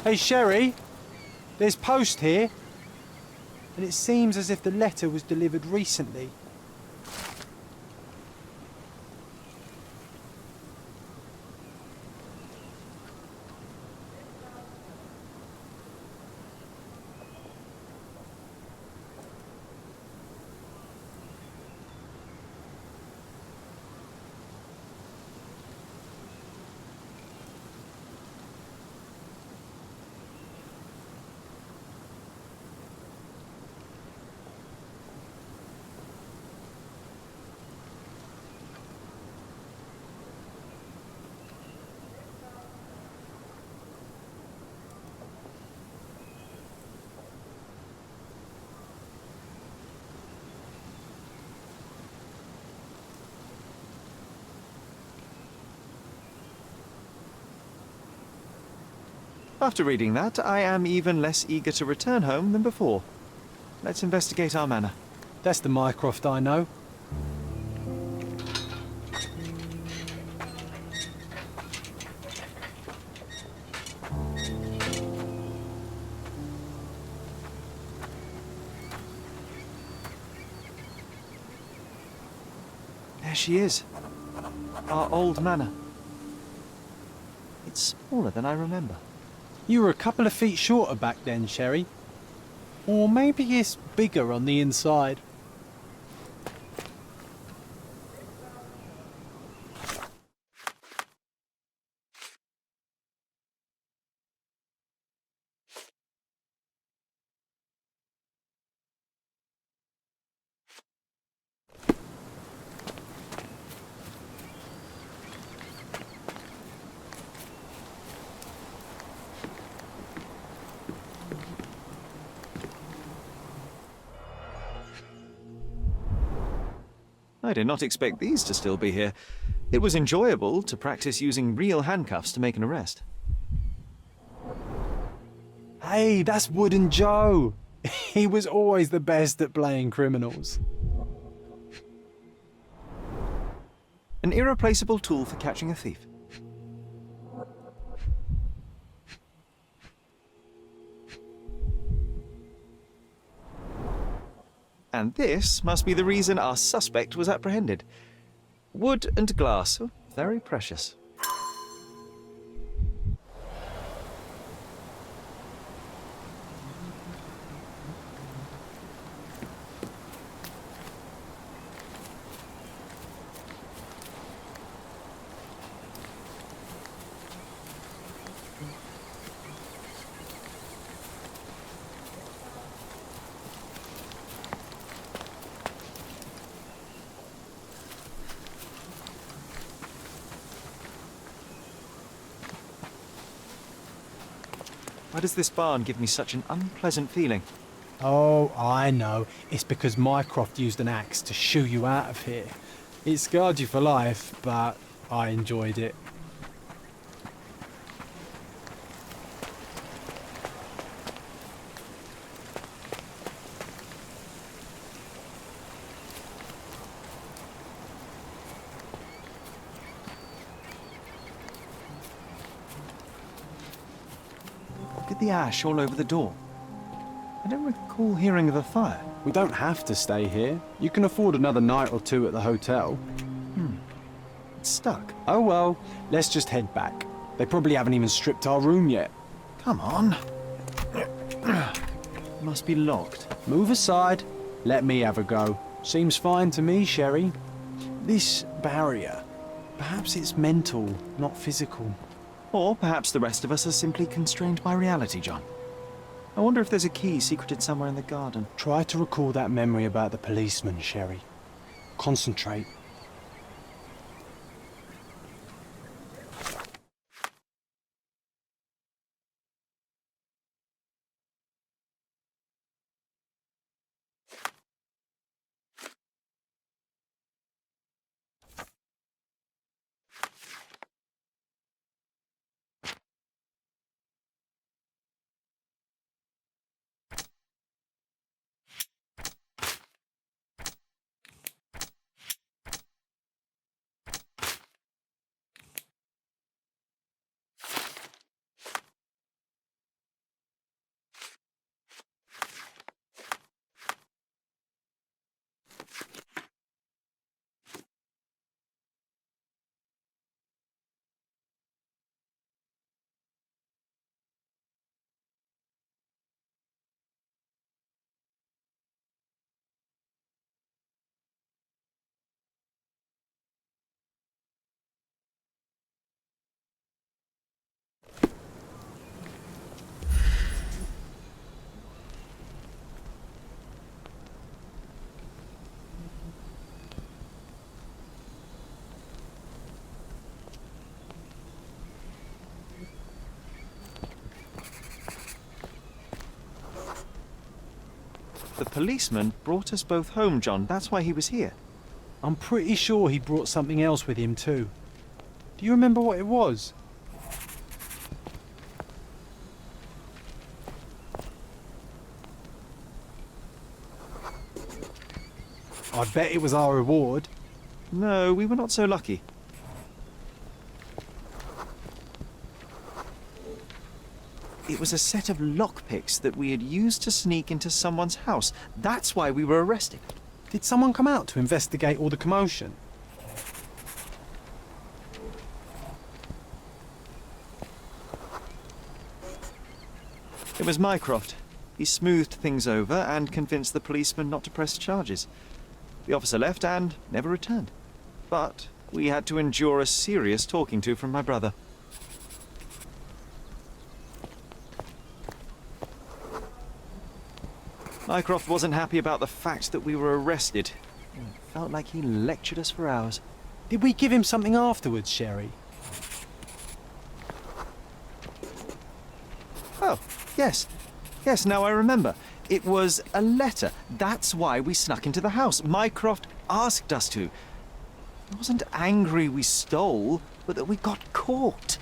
Hey, Sherry, there's post here, and it seems as if the letter was delivered recently. After reading that, I am even less eager to return home than before. Let's investigate our manor. That's the Mycroft I know. There she is. Our old manor. It's smaller than I remember. You were a couple of feet shorter back then, Sherry. Or maybe it's bigger on the inside. I did not expect these to still be here. It was enjoyable to practice using real handcuffs to make an arrest. Hey, that's Wooden Joe. He was always the best at playing criminals. An irreplaceable tool for catching a thief. And this must be the reason our suspect was apprehended. Wood and glass, oh, very precious. Why does this barn give me such an unpleasant feeling? Oh, I know. It's because Mycroft used an axe to shoo you out of here. It scarred you for life, but I enjoyed it. Look at the ash all over the door. I don't recall hearing of a fire. We don't have to stay here. You can afford another night or two at the hotel. It's stuck. Oh well, let's just head back. They probably haven't even stripped our room yet. Come on. Must be locked. Move aside. Let me have a go. Seems fine to me, Sherry. This barrier, perhaps it's mental, not physical. Or perhaps the rest of us are simply constrained by reality, John. I wonder if there's a key secreted somewhere in the garden. Try to recall that memory about the policeman, Sherry. Concentrate. The policeman brought us both home, John. That's why he was here. I'm pretty sure he brought something else with him too. Do you remember what it was? I bet it was our reward. No, we were not so lucky. It was a set of lockpicks that we had used to sneak into someone's house. That's why we were arrested. Did someone come out to investigate all the commotion? It was Mycroft. He smoothed things over and convinced the policeman not to press charges. The officer left and never returned. But we had to endure a serious talking to from my brother. Mycroft wasn't happy about the fact that we were arrested. It felt like he lectured us for hours. Did we give him something afterwards, Sherry? Oh, yes. Yes, now I remember. It was a letter. That's why we snuck into the house. Mycroft asked us to. He wasn't angry we stole, but that we got caught.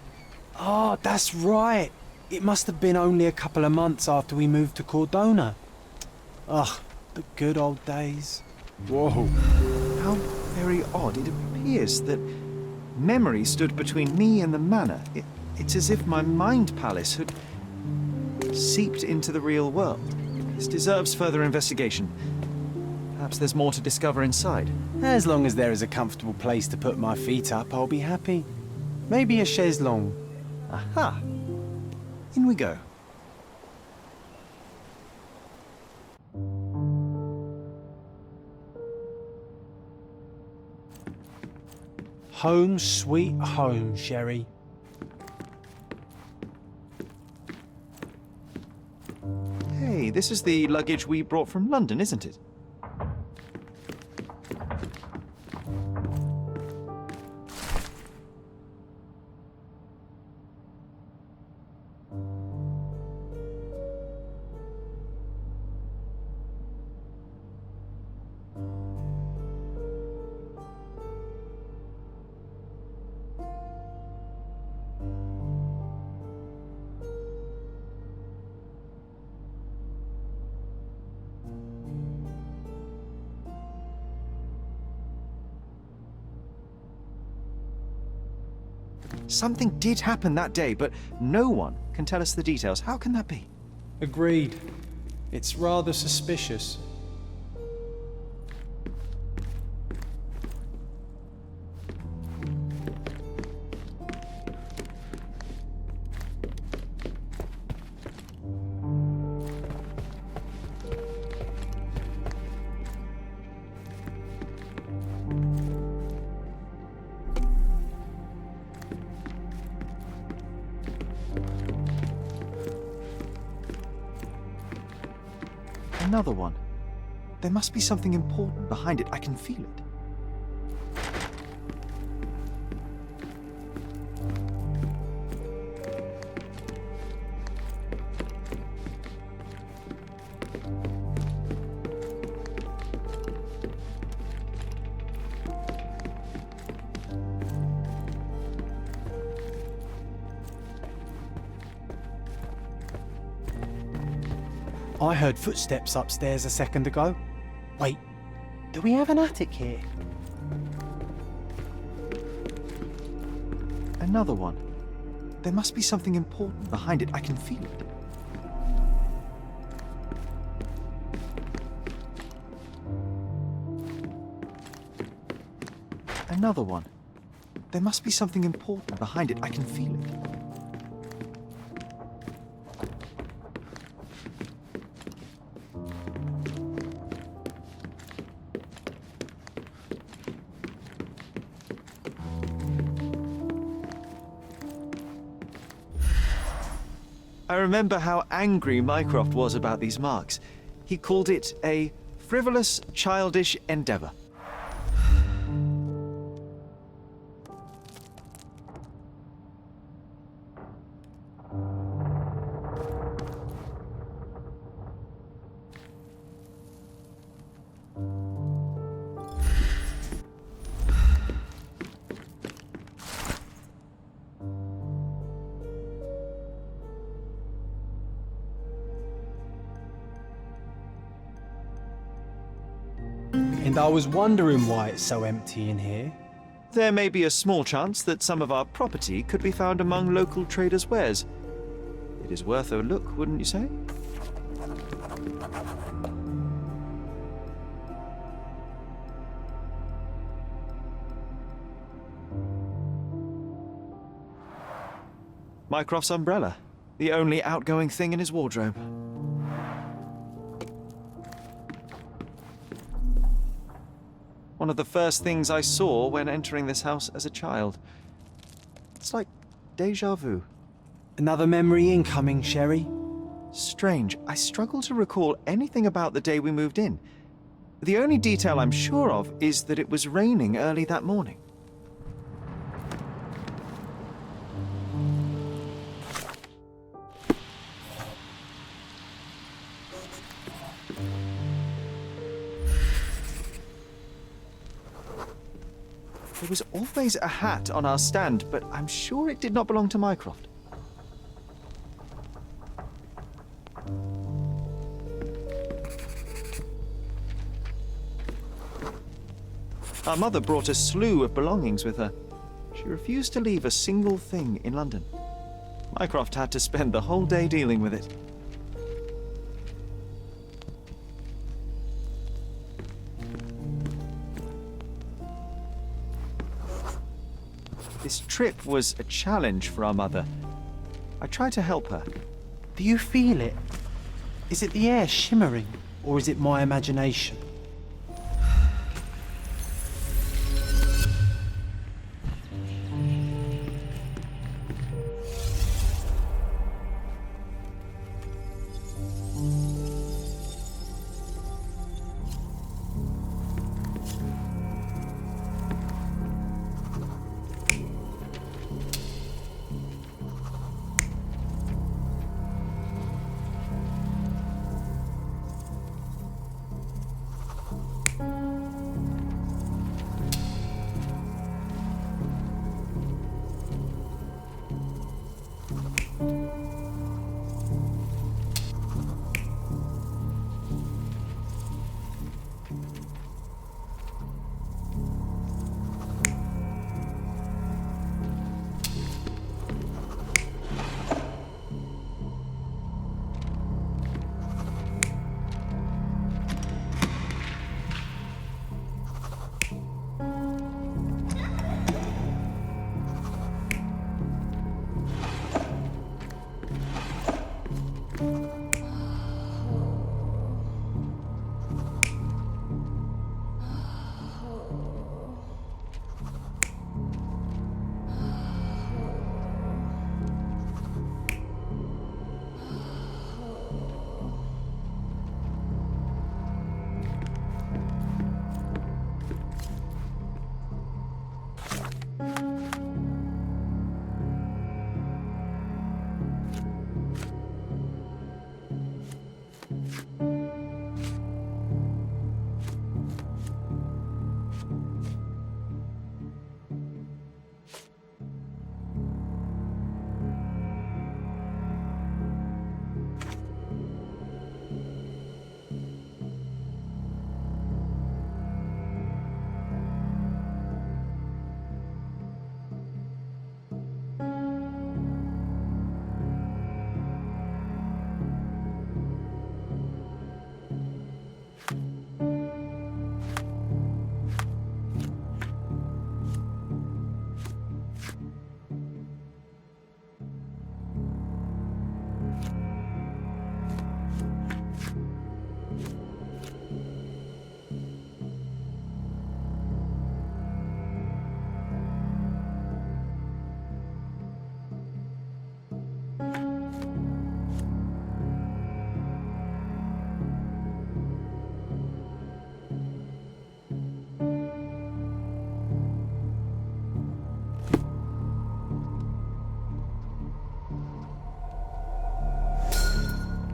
Oh, that's right. It must have been only a couple of months after we moved to Cordona. Ugh, the good old days. Whoa. How very odd. It appears that memory stood between me and the manor. It's as if my mind palace had seeped into the real world. This deserves further investigation. Perhaps there's more to discover inside. As long as there is a comfortable place to put my feet up, I'll be happy. Maybe a chaise longue. Aha! In we go. Home sweet home, Sherry. Hey, this is the luggage we brought from London, isn't it? Something did happen that day, but no one can tell us the details. How can that be? Agreed. It's rather suspicious. Another one. There must be something important behind it. I can feel it. I heard footsteps upstairs a second ago. Wait, do we have an attic here? Another one. There must be something important behind it. I can feel it. Another one. There must be something important behind it. I can feel it. I remember how angry Mycroft was about these marks. He called it a frivolous, childish endeavour. And I was wondering why it's so empty in here. There may be a small chance that some of our property could be found among local traders' wares. It is worth a look, wouldn't you say? Mycroft's umbrella, the only outgoing thing in his wardrobe. One of the first things I saw when entering this house as a child. It's like déjà vu. Another memory incoming, Sherry. Strange, I struggle to recall anything about the day we moved in. The only detail I'm sure of is that it was raining early that morning. There was always a hat on our stand, but I'm sure it did not belong to Mycroft. Our mother brought a slew of belongings with her. She refused to leave a single thing in London. Mycroft had to spend the whole day dealing with it. This trip was a challenge for our mother. I tried to help her. Do you feel it? Is it the air shimmering, or is it my imagination?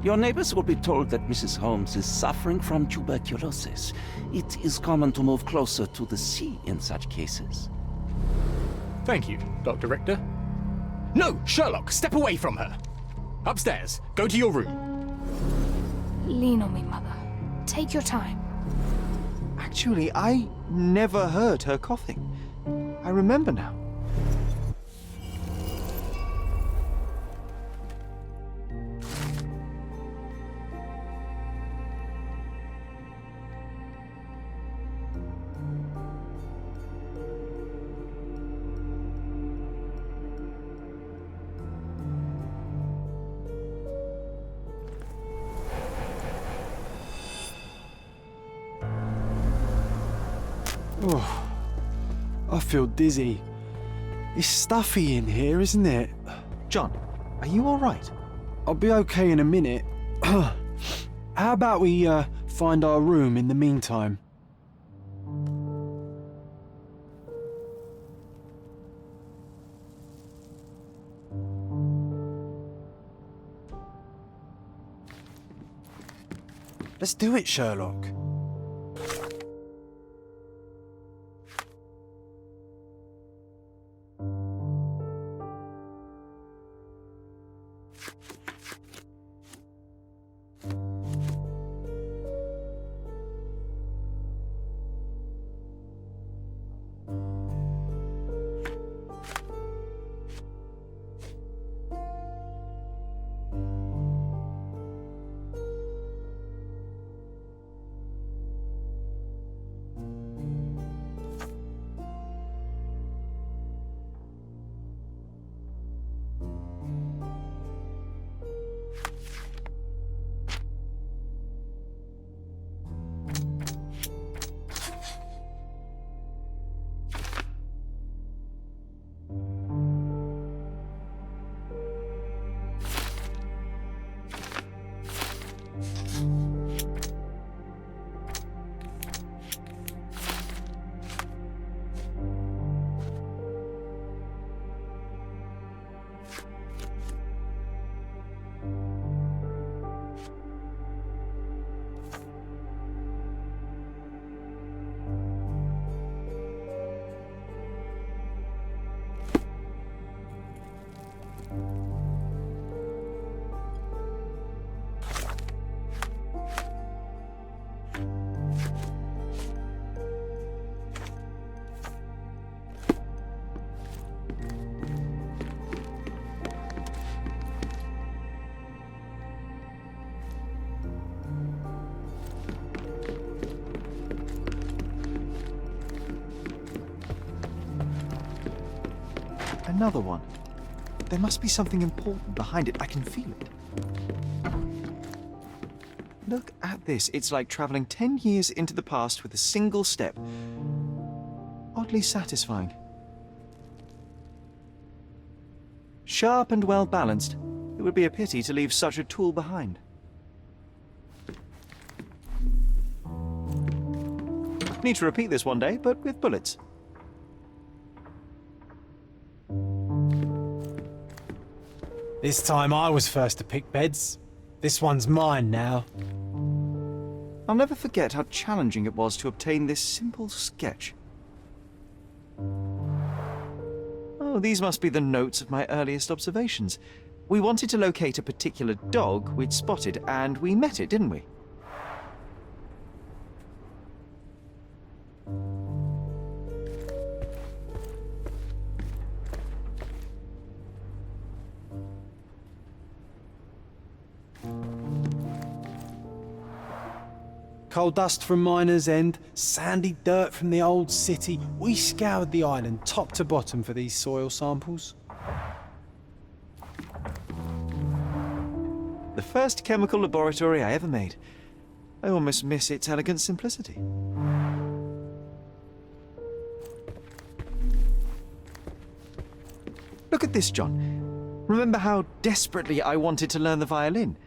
Your neighbors will be told that Mrs. Holmes is suffering from tuberculosis. It is common to move closer to the sea in such cases. Thank you, Dr. Richter. No, Sherlock, step away from her. Upstairs, go to your room. Lean on me, Mother. Take your time. Actually, I never heard her coughing. I remember now. Oh, I feel dizzy. It's stuffy in here, isn't it? John, are you all right? I'll be okay in a minute. How about we find our room in the meantime? Let's do it, Sherlock. Another one. There must be something important behind it. I can feel it. Look at this. It's like traveling 10 years into the past with a single step. Oddly satisfying. Sharp and well balanced. It would be a pity to leave such a tool behind. Need to repeat this one day, but with bullets. This time I was first to pick beds. This one's mine now. I'll never forget how challenging it was to obtain this simple sketch. Oh, these must be the notes of my earliest observations. We wanted to locate a particular dog we'd spotted, and we met it, didn't we? Coal dust from Miner's End, sandy dirt from the old city. We scoured the island top to bottom for these soil samples. The first chemical laboratory I ever made. I almost miss its elegant simplicity. Look at this, John. Remember how desperately I wanted to learn the violin?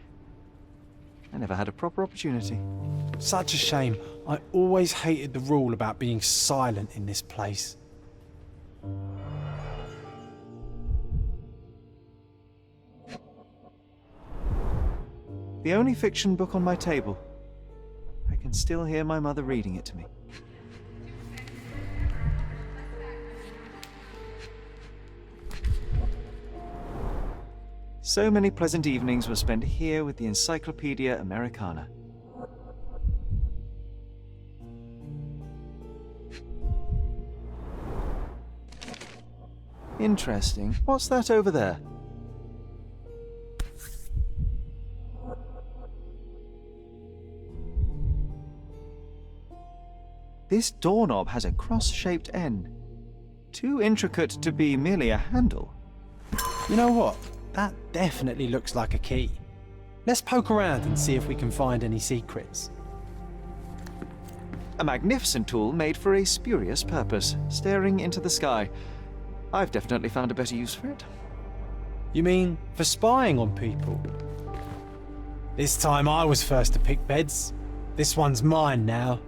I never had a proper opportunity. Such a shame. I always hated the rule about being silent in this place. The only fiction book on my table. I can still hear my mother reading it to me. So many pleasant evenings were spent here with the Encyclopedia Americana. Interesting. What's that over there? This doorknob has a cross-shaped end. Too intricate to be merely a handle. You know what? That definitely looks like a key. Let's poke around and see if we can find any secrets. A magnificent tool made for a spurious purpose, staring into the sky. I've definitely found a better use for it. You mean for spying on people? This time I was first to pick beds. This one's mine now.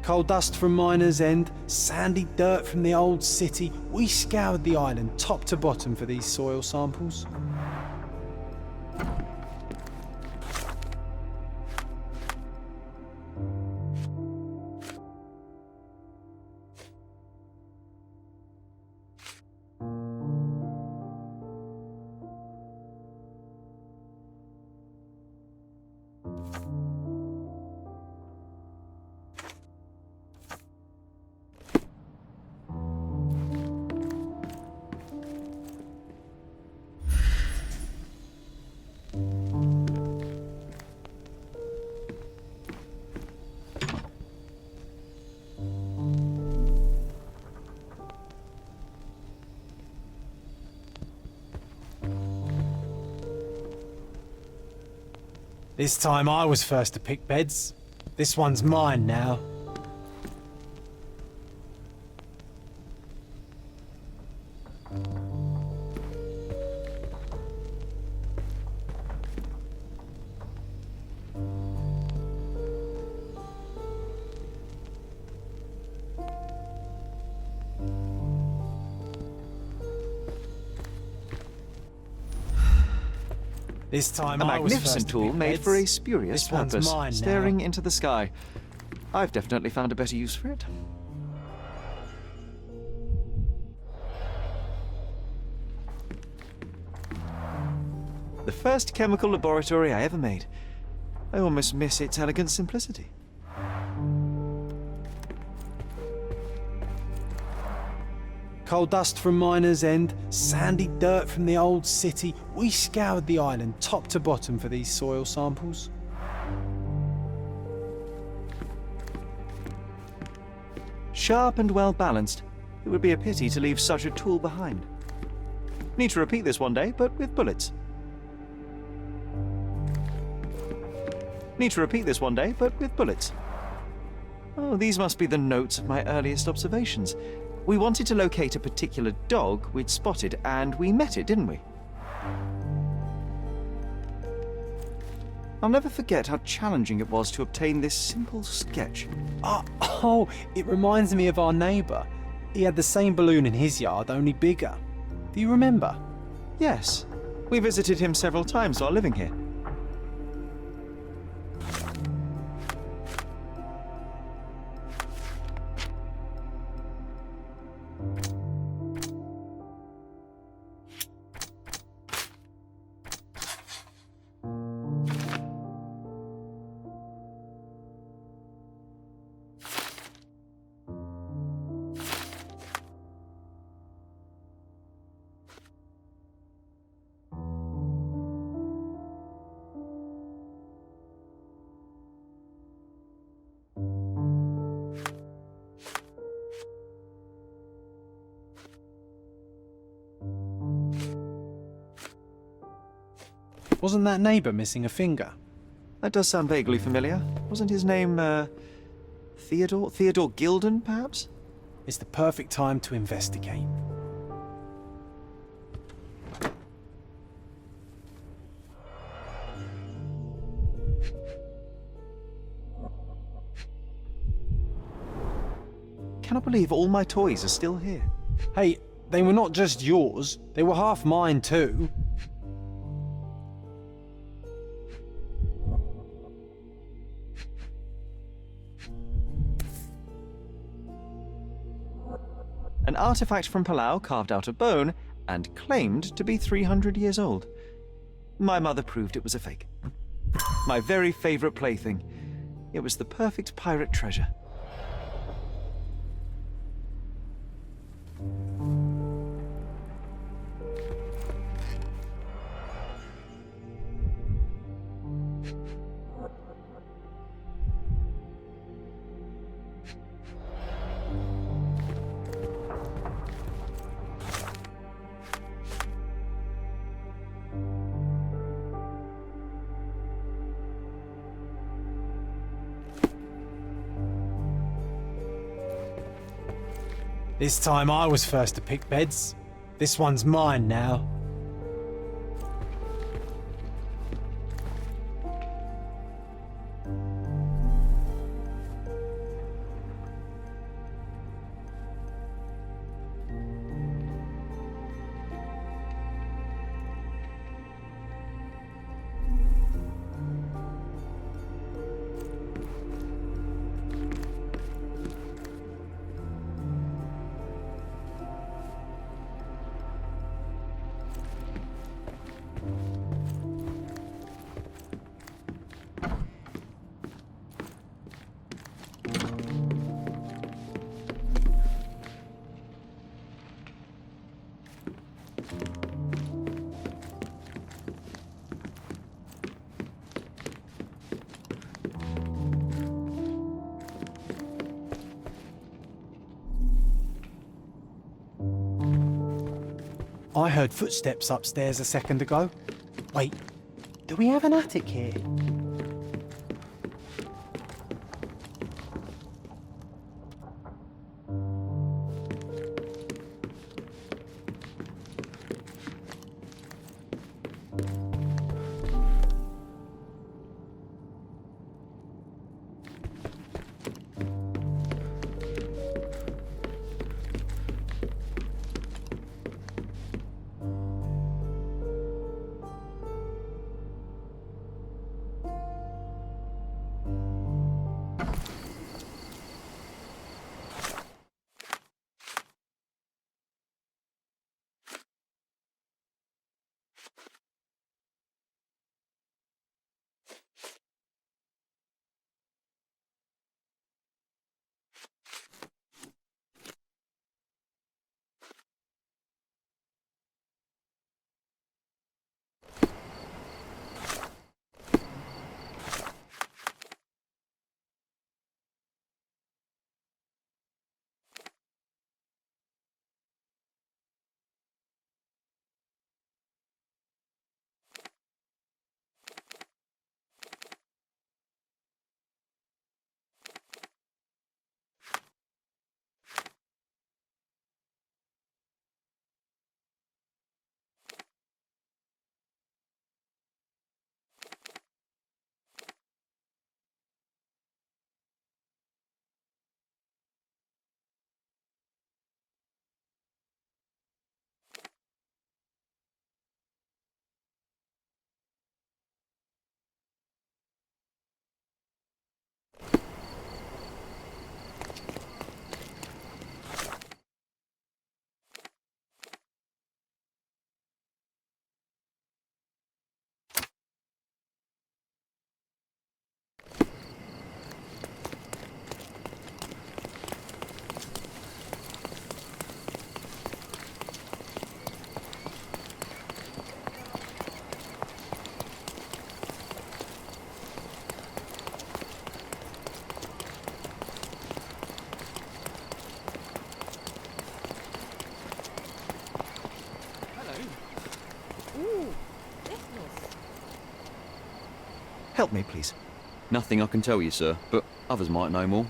Coal dust from Miner's End, sandy dirt from the old city. We scoured the island top to bottom for these soil samples. This time I was first to pick beds. This one's mine now. This time A I was magnificent first to tool pick made beds. for a spurious This one's purpose, mine now. staring into the sky. I've definitely found a better use for it. The first chemical laboratory I ever made. I almost miss its elegant simplicity. Coal dust from Miner's End, sandy dirt from the old city. We scoured the island top to bottom for these soil samples. Sharp and well balanced. It would be a pity to leave such a tool behind. Need to repeat this one day, but with bullets. Need to repeat this one day, but with bullets. Oh, these must be the notes of my earliest observations. We wanted to locate a particular dog we'd spotted, and we met it, didn't we? I'll never forget how challenging it was to obtain this simple sketch. Oh, it reminds me of our neighbour. He had the same balloon in his yard, only bigger. Do you remember? Yes, we visited him several times while living here. Wasn't that neighbour missing a finger? That does sound vaguely familiar. Wasn't his name, Theodore? Theodore Gilden, perhaps? It's the perfect time to investigate. Cannot believe all my toys are still here. Hey, they were not just yours, they were half mine too. An artifact from Palau carved out of bone and claimed to be 300 years old. My mother proved it was a fake. My very favourite plaything. It was the perfect pirate treasure. This time I was first to pick beds. This one's mine now. I heard footsteps upstairs a second ago. Wait, do we have an attic here? Help me, please. Nothing I can tell you, sir, but others might know more.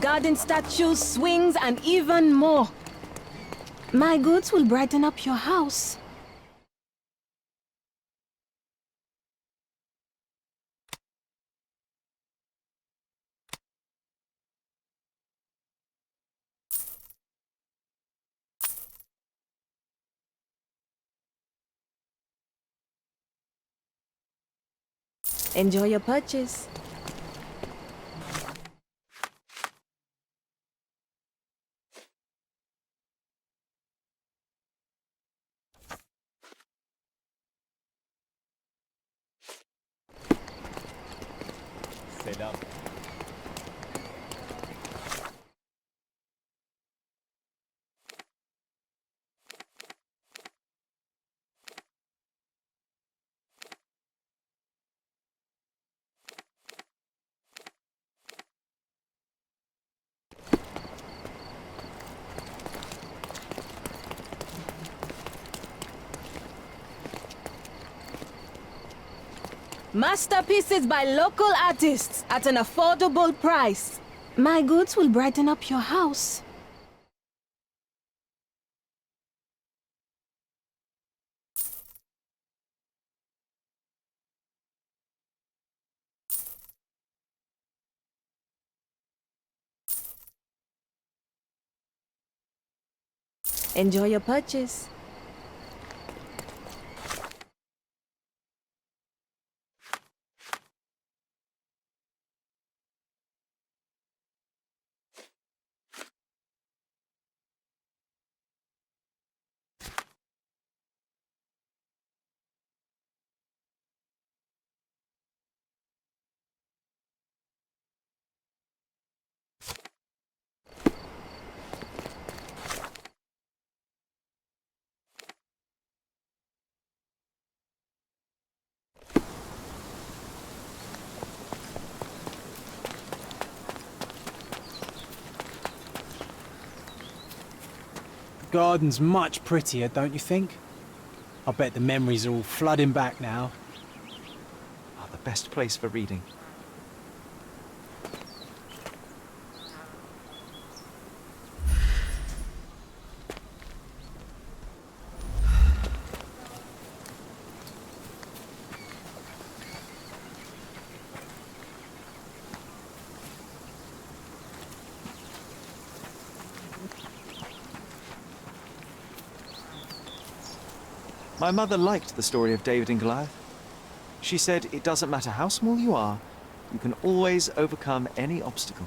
garden statues, swings, and even more. My goods will brighten up your house. Enjoy your purchase. Set up. Masterpieces by local artists at an affordable price. My goods will brighten up your house. Enjoy your purchase. The garden's much prettier, don't you think? I bet the memories are all flooding back now. Ah, the best place for reading. My mother liked the story of David and Goliath. She said it doesn't matter how small you are, you can always overcome any obstacle.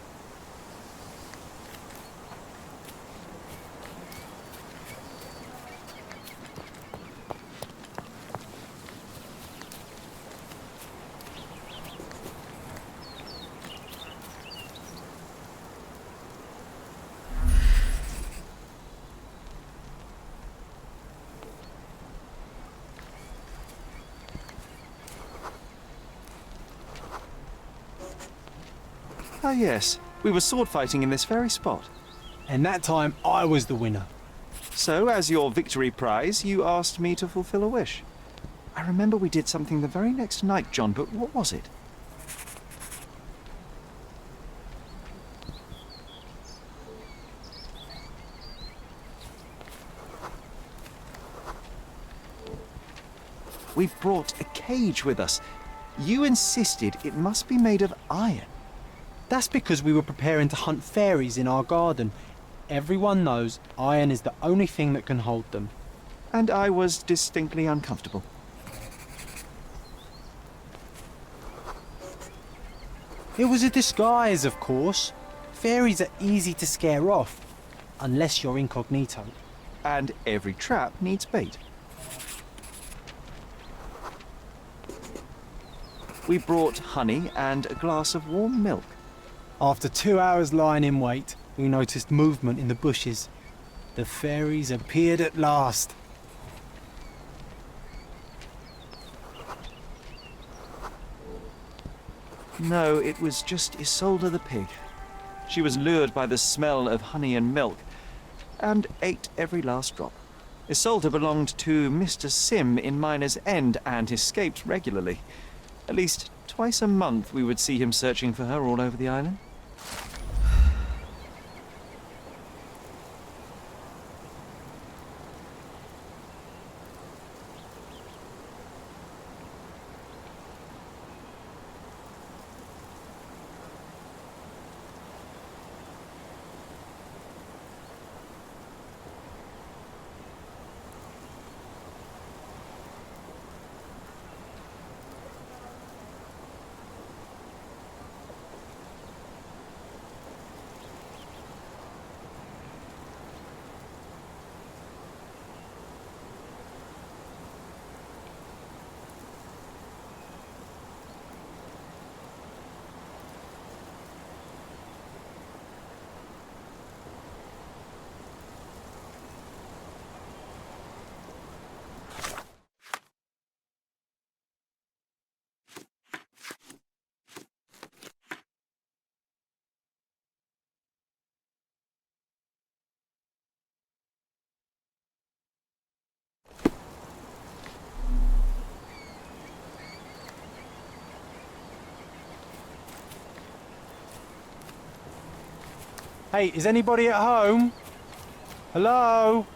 Ah yes, we were sword fighting in this very spot. And that time I was the winner. So, as your victory prize, you asked me to fulfill a wish. I remember we did something the very next night, John, but what was it? We brought a cage with us. You insisted it must be made of iron. That's because we were preparing to hunt fairies in our garden. Everyone knows iron is the only thing that can hold them. And I was distinctly uncomfortable. It was a disguise, of course. Fairies are easy to scare off, unless you're incognito. And every trap needs bait. We brought honey and a glass of warm milk. After 2 hours lying in wait, we noticed movement in the bushes. The fairies appeared at last. No, it was just Isolde the pig. She was lured by the smell of honey and milk, and ate every last drop. Isolde belonged to Mr. Sim in Miner's End and escaped regularly. At least twice a month we would see him searching for her all over the island. Hey, is anybody at home? Hello?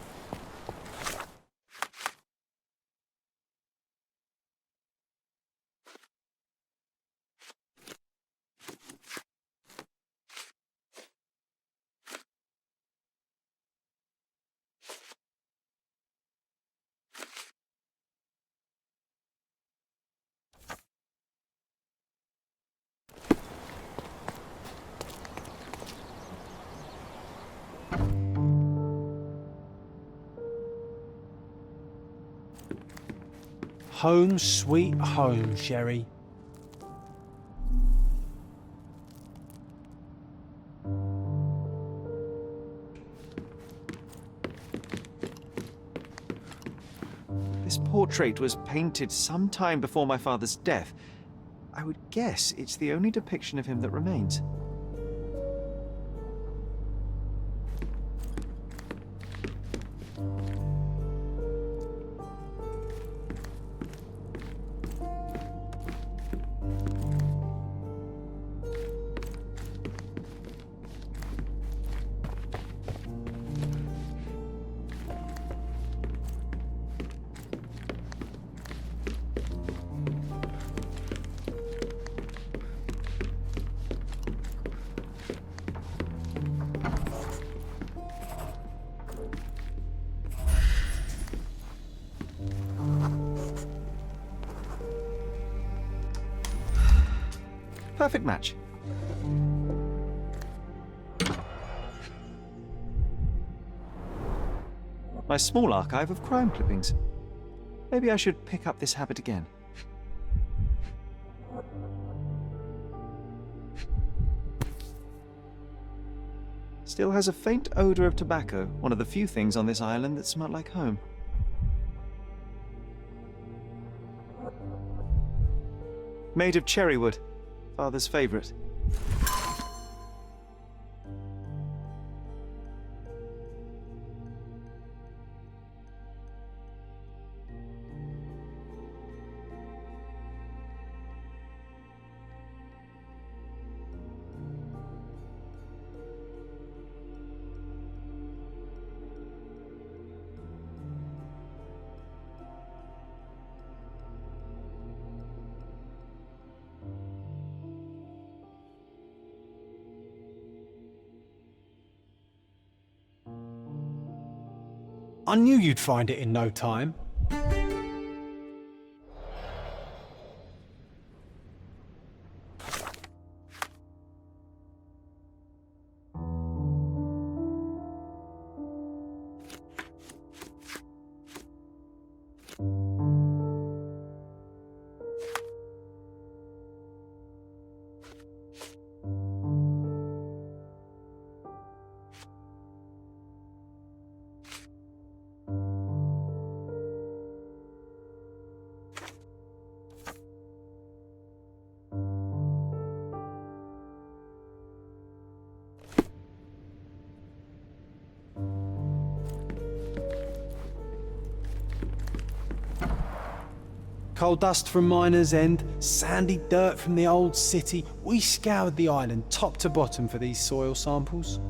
Home sweet home, Sherry. This portrait was painted some time before my father's death. I would guess it's the only depiction of him that remains. Perfect match. My small archive of crime clippings. Maybe I should pick up this habit again. Still has a faint odor of tobacco, one of the few things on this island that smell like home. Made of cherry wood. Father's favorite. I knew you'd find it in no time. Coal dust from Miner's End, sandy dirt from the old city. We scoured the island top to bottom for these soil samples.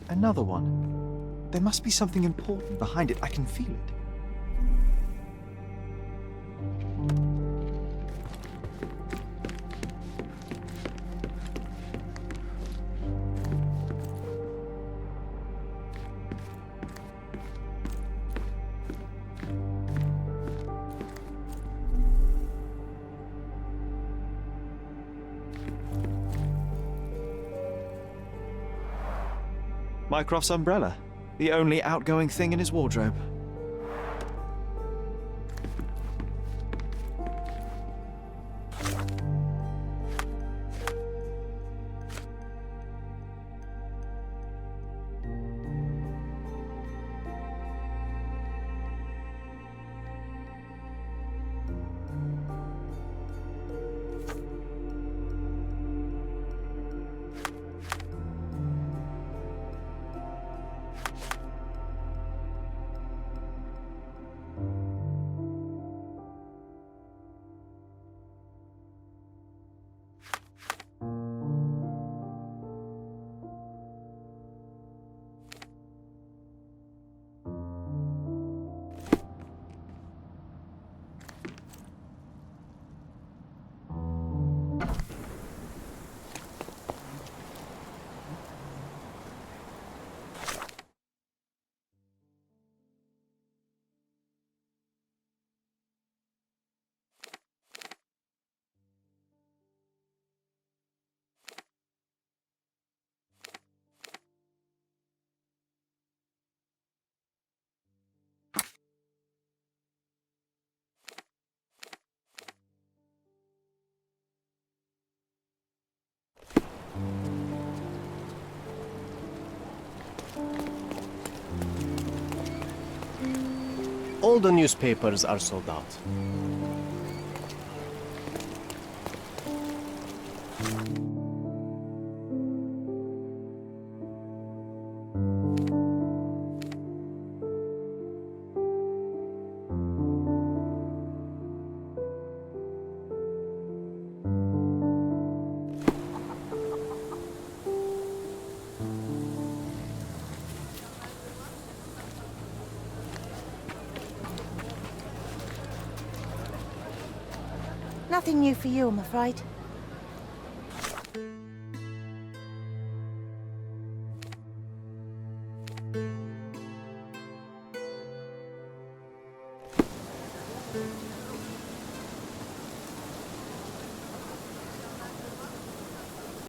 Another one. There must be something important behind it. I can feel it. Mycroft's umbrella, the only outgoing thing in his wardrobe. All the newspapers are sold out. Nothing new for you, I'm afraid.